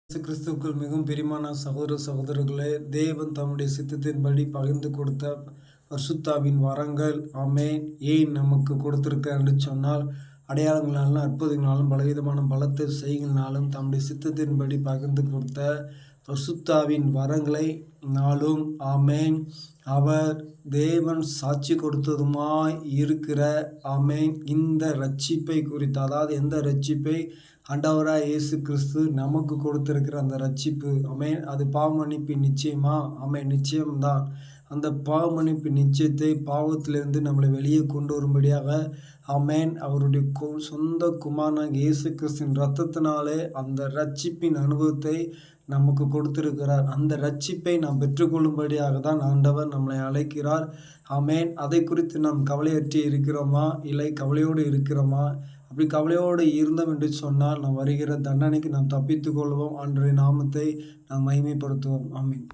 கிறிஸ்துவுக்குள் மிகவும் பிரியமான சகோதர சகோதரர்களே, தேவன் தம்முடைய சித்தத்தின்படி பகிர்ந்து கொடுத்த பரிசுத்தாவின் வரங்கள் ஆமென் ஏன் நமக்கு கொடுத்திருக்க என்று சொன்னால், அடையாளங்களாலும் அற்புதங்களாலும் பலவிதமான பலத்தை செய்கினாலும் தம்முடைய சித்தத்தின்படி பகிர்ந்து கொடுத்த பரிசுத்தாவின் வரங்களை நாளும் ஆமென் அவர் தேவன் சாட்சி கொடுத்ததுமாய் இருக்கிற ஆமென் இந்த இரட்சிப்பை குறித்து, அதாவது எந்த இரட்சிப்பை ஆண்டவராய் இயேசு கிறிஸ்து நமக்கு கொடுத்திருக்கிற அந்த இரட்சிப்பு ஆமென் அது பாவ மன்னிப்பு நிச்சயமா ஆமென் நிச்சயம்தான். அந்த பாவ மன்னிப்பு நிச்சயத்தை பாவத்திலிருந்து நம்மளை வெளியே கொண்டு வரும்படியாக ஆமென் அவருடைய சொந்த குமாரனாகிய இயேசு கிறிஸ்துவின் இரத்தத்தினாலே அந்த இரட்சிப்பின் அனுபவத்தை நமக்கு கொடுத்திருக்கிறார். அந்த இரட்சிப்பை நாம் பெற்றுக்கொள்ளும்படியாக தான் ஆண்டவர் நம்மளை அழைக்கிறார். ஆமென் அதை குறித்து நாம் கவலையற்றி இருக்கிறோமா, இல்லை கவலையோடு இருக்கிறோமா? அப்படி கவலையோடு இருந்தோம் என்று சொன்னால் நாம் வருகிற தண்டனைக்கு நாம் தப்பித்துக் கொள்வோம். ஆண்டவருடைய நாமத்தை நாம் மகிமைப்படுத்துவோம். ஆமென்.